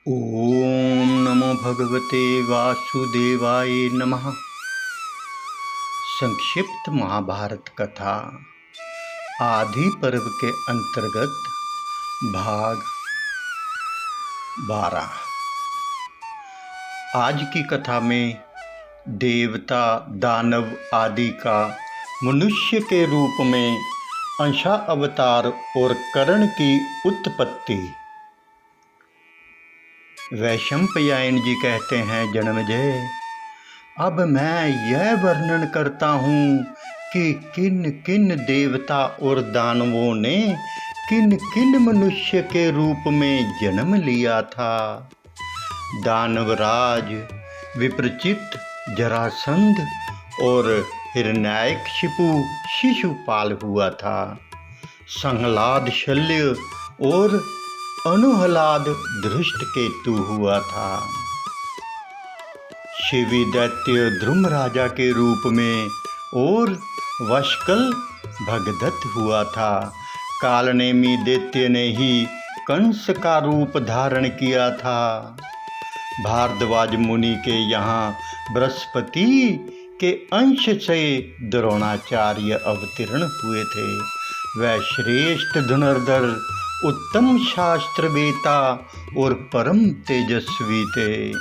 ओम नमो भगवते वासुदेवाय नमः। संक्षिप्त महाभारत कथा आदि पर्व के अंतर्गत भाग 12। आज की कथा में देवता दानव आदि का मनुष्य के रूप में अंशा अवतार और कर्ण की उत्पत्ति। वैशंपायन जी कहते हैं, जन्मजय, अब मैं यह वर्णन करता हूँ कि किन किन देवता और दानवों ने किन किन मनुष्य के रूप में जन्म लिया था। दानवराज विप्रचित, जरासंध और हिरण्यकशिपु शिशुपाल हुआ था। संहलाद शल्य और अनुहलाद धृष्टकेतु हुआ था। शिवी दैत्य ध्रुम राजा के रूप में और वशकल भगदत्त हुआ था। कालनेमी दैत्य ने ही कंस का रूप धारण किया था। भारद्वाज मुनि के यहाँ बृहस्पति के अंश से द्रोणाचार्य अवतीर्ण हुए थे। वह श्रेष्ठ धनुर्धर, उत्तम शास्त्रवेता और परम तेजस्वी थे।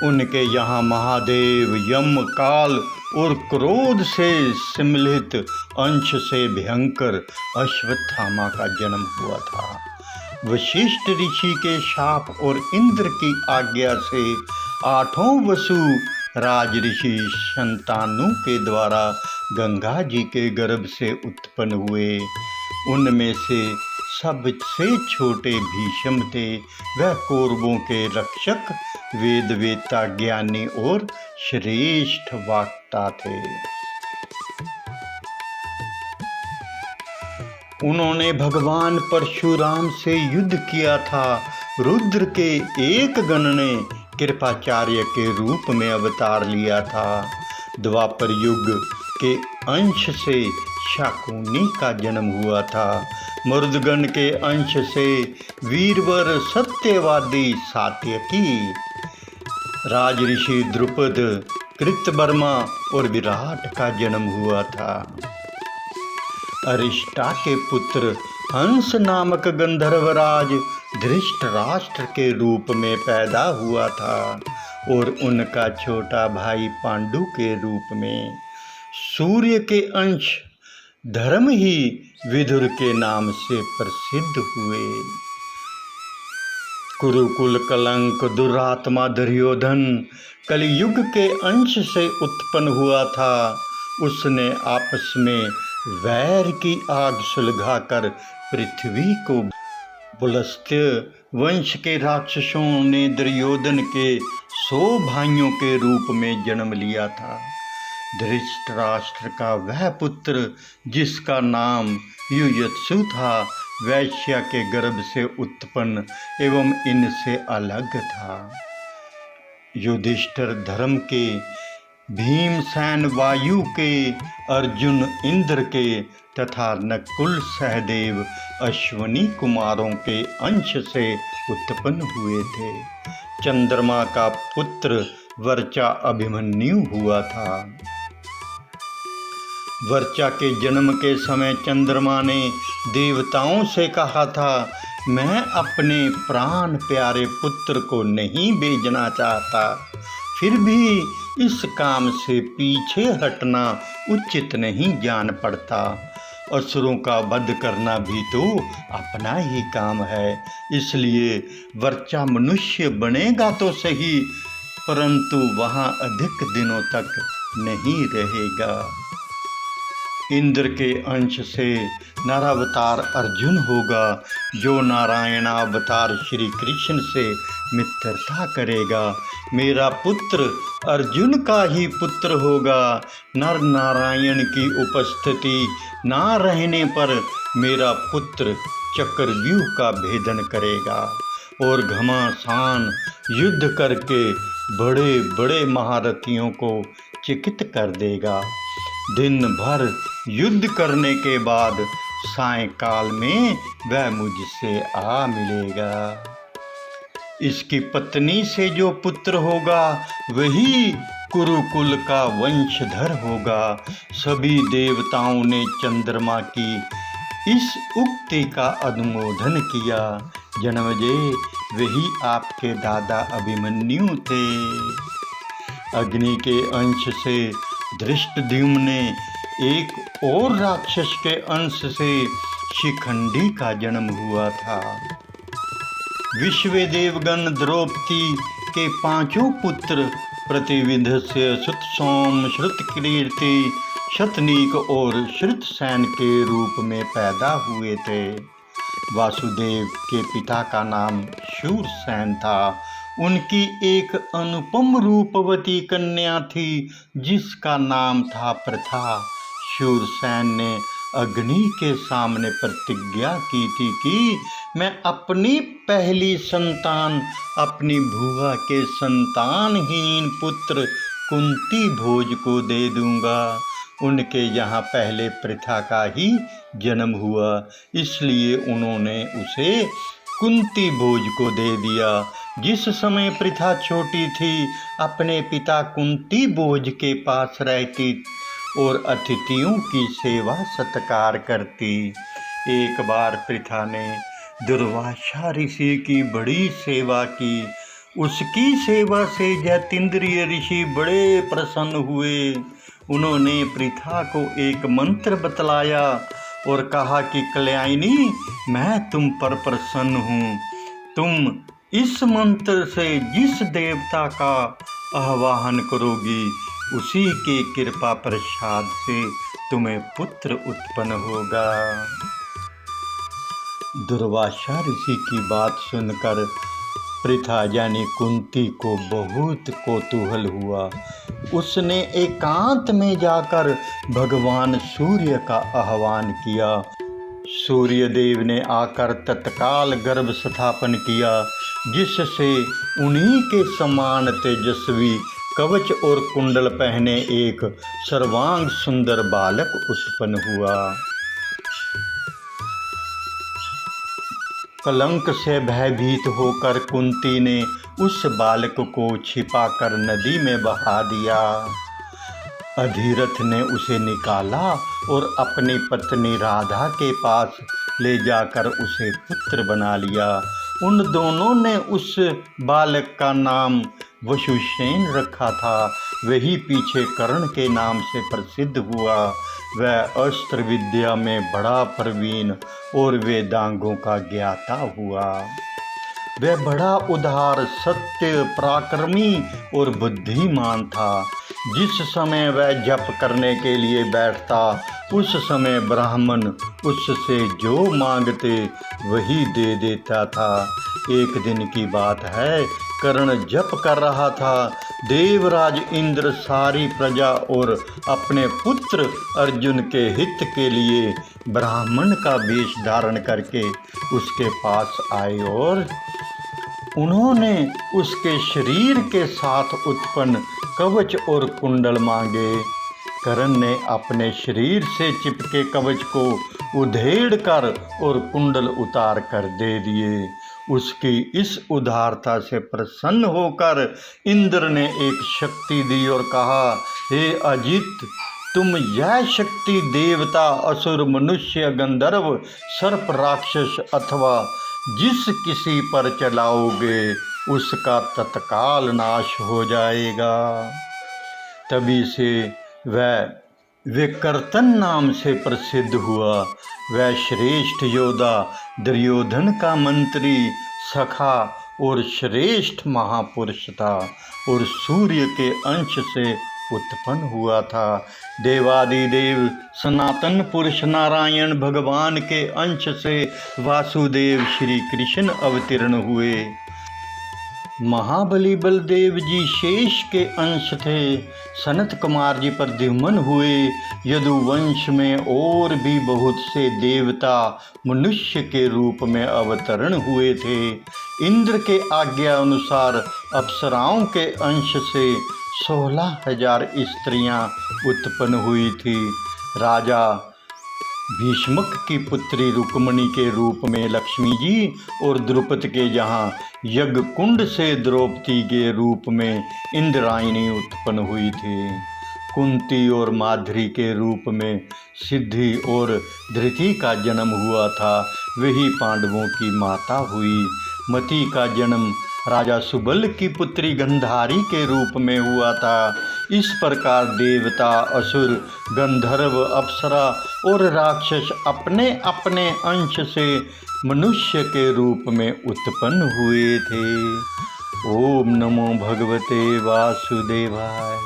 उनके यहाँ महादेव, यम, काल और क्रोध से सम्मिलित अंश से भयंकर अश्वत्थामा का जन्म हुआ था। वशिष्ठ ऋषि के शाप और इंद्र की आज्ञा से 8 वसु राज ऋषि शंतानु के द्वारा गंगा जी के गर्भ से उत्पन्न हुए। उनमें से सबसे छोटे भीष्म थे। वह कौरवों के रक्षक, वेदवेता, ज्ञानी और श्रेष्ठ वक्ता थे। उन्होंने भगवान परशुराम से युद्ध किया था। रुद्र के एक गण ने कृपाचार्य के रूप में अवतार लिया था। द्वापर युग के अंश से शाकुनी का जन्म हुआ था। मरुदगण के अंश से वीरवर, सत्यवादी सात्यकी, राजऋषि द्रुपद, कृतवर्मा और विराट का जन्म हुआ था। अरिष्टा के पुत्र हंस नामक गंधर्वराज धृतराष्ट्र के रूप में पैदा हुआ था और उनका छोटा भाई पांडु के रूप में। सूर्य के अंश धर्म ही विदुर के नाम से प्रसिद्ध हुए। कुरुकुल कलंक दुरात्मा दुर्योधन कलयुग के अंश से उत्पन्न हुआ था। उसने आपस में वैर की आग सुलगाकर पृथ्वी को पुलस्त्य वंश के राक्षसों ने दुर्योधन के 100 भाइयों के रूप में जन्म लिया था। धृतराष्ट्र का वह पुत्र जिसका नाम युयुत्सु था, वैश्या के गर्भ से उत्पन्न एवं इनसे अलग था। युधिष्ठिर धर्म के, भीमसेन वायु के, अर्जुन इंद्र के तथा नकुल सहदेव अश्वनी कुमारों के अंश से उत्पन्न हुए थे। चंद्रमा का पुत्र वर्चा अभिमन्यु हुआ था। वर्चा के जन्म के समय चंद्रमा ने देवताओं से कहा था, मैं अपने प्राण प्यारे पुत्र को नहीं भेजना चाहता, फिर भी इस काम से पीछे हटना उचित नहीं जान पड़ता। असुरों का वध करना भी तो अपना ही काम है, इसलिए वर्चा मनुष्य बनेगा तो सही, परंतु वहाँ अधिक दिनों तक नहीं रहेगा। इंद्र के अंश से नरावतार अर्जुन होगा, जो नारायणावतार श्री कृष्ण से मित्रता करेगा। मेरा पुत्र अर्जुन का ही पुत्र होगा। नर नारायण की उपस्थिति ना रहने पर मेरा पुत्र चक्रव्यूह का भेदन करेगा और घमासान युद्ध करके बड़े बड़े महारथियों को चिकित कर देगा। दिन भर युद्ध करने के बाद सायंकाल में वह मुझसे आ मिलेगा। इसकी पत्नी से जो पुत्र होगा वही कुरुकुल का वंशधर होगा। सभी देवताओं ने चंद्रमा की इस उक्ति का अनुमोदन किया। जन्मेजय, वही आपके दादा अभिमन्यु थे। अग्नि के अंश से धृष्टद्युम्न ने, एक और राक्षस के अंश से शिखंडी का जन्म हुआ था। विश्वदेवगण द्रौपदी के 5 पुत्र प्रतिविंध्य, श्रुतसोम, श्रुतकीर्ति, शतनीक और श्रुतसेन के रूप में पैदा हुए थे। वासुदेव के पिता का नाम शूरसेन था। उनकी एक अनुपम रूपवती कन्या थी जिसका नाम था प्रथा। शूरसेन ने अग्नि के सामने प्रतिज्ञा की थी कि मैं अपनी पहली संतान अपनी भुआ के संतानहीन पुत्र कुंती भोज को दे दूंगा। उनके यहाँ पहले प्रथा का ही जन्म हुआ, इसलिए उन्होंने उसे कुंती भोज को दे दिया। जिस समय प्रथा छोटी थी, अपने पिता कुंती भोज के पास रहती और अतिथियों की सेवा सत्कार करती। एक बार प्रथा ने दुर्वासा ऋषि की बड़ी सेवा की। उसकी सेवा से जैतिंद्रिय ऋषि बड़े प्रसन्न हुए। उन्होंने प्रथा को एक मंत्र बतलाया और कहा कि कल्याणी, मैं तुम पर प्रसन्न हूँ। तुम इस मंत्र से जिस देवता का आवाहन करोगी, उसी के कृपा प्रसाद से तुम्हें पुत्र उत्पन्न होगा। दुर्वासा ऋषि की बात सुनकर प्रथा यानी कुंती को बहुत कौतूहल हुआ। उसने एकांत में जाकर भगवान सूर्य का आह्वान किया। सूर्य देव ने आकर तत्काल गर्भ स्थापन किया, जिससे उन्हीं के समान तेजस्वी कवच और कुंडल पहने एक सर्वांग सुंदर बालक उत्पन्न हुआ। कलंक से भयभीत होकर कुंती ने उस बालक को छिपाकर नदी में बहा दिया। अधिरथ ने उसे निकाला और अपनी पत्नी राधा के पास ले जाकर उसे पुत्र बना लिया। उन दोनों ने उस बालक का नाम वसुसेन रखा था। वही पीछे कर्ण के नाम से प्रसिद्ध हुआ। वह अस्त्र विद्या में बड़ा प्रवीण और वेदांगों का ज्ञाता हुआ। वह बड़ा उदार, सत्य, पराक्रमी और बुद्धिमान था। जिस समय वह जप करने के लिए बैठता, उस समय ब्राह्मण उससे जो मांगते वही दे देता था। एक दिन की बात है, कर्ण जप कर रहा था। देवराज इंद्र सारी प्रजा और अपने पुत्र अर्जुन के हित के लिए ब्राह्मण का वेश धारण करके उसके पास आए और उन्होंने उसके शरीर के साथ उत्पन्न कवच और कुंडल मांगे। कर्ण ने अपने शरीर से चिपके कवच को उधेड़ कर और कुंडल उतार कर दे दिए। उसकी इस उदारता से प्रसन्न होकर इंद्र ने एक शक्ति दी और कहा, हे अजित, तुम यह शक्ति देवता, असुर, मनुष्य, गंधर्व, सर्प, राक्षस अथवा जिस किसी पर चलाओगे उसका तत्काल नाश हो जाएगा। तभी से वह विकर्तन नाम से प्रसिद्ध हुआ। वह श्रेष्ठ योद्धा, दुर्योधन का मंत्री, सखा और श्रेष्ठ महापुरुष था और सूर्य के अंश से उत्पन्न हुआ था। देवादिदेव सनातन पुरुष नारायण भगवान के अंश से वासुदेव श्री कृष्ण अवतीर्ण हुए। महाबली बलदेव जी शेष के अंश थे। सनत कुमार जी प्रद्युम्न हुए। यदुवंश में और भी बहुत से देवता मनुष्य के रूप में अवतरण हुए थे। इंद्र के आज्ञा अनुसार अप्सराओं के अंश से 16,000 स्त्रियां उत्पन्न हुई थी। राजा भीष्मक की पुत्री रुक्मणी के रूप में लक्ष्मी जी और द्रुपद के जहाँ यज्ञ कुंड से द्रौपदी के रूप में इंद्रायणी उत्पन्न हुई थी। कुंती और माद्री के रूप में सिद्धि और धृति का जन्म हुआ था, वही पांडवों की माता हुई। मति का जन्म राजा सुबल की पुत्री गंधारी के रूप में हुआ था। इस प्रकार देवता, असुर, गंधर्व, अप्सरा और राक्षस अपने अपने अंश से मनुष्य के रूप में उत्पन्न हुए थे। ओम नमो भगवते वासुदेवाय।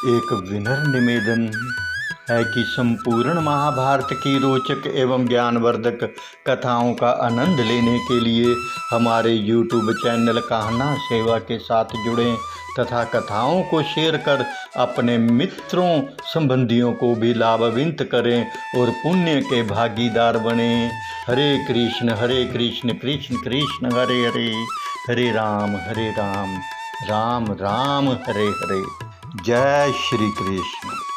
एक विनम्र निवेदन है कि संपूर्ण महाभारत की रोचक एवं ज्ञानवर्धक कथाओं का आनंद लेने के लिए हमारे YouTube चैनल कहना सेवा के साथ जुड़ें तथा कथाओं को शेयर कर अपने मित्रों संबंधियों को भी लाभान्वित करें और पुण्य के भागीदार बने। हरे कृष्ण कृष्ण कृष्ण हरे हरे, हरे राम राम राम हरे हरे। जय श्री कृष्ण।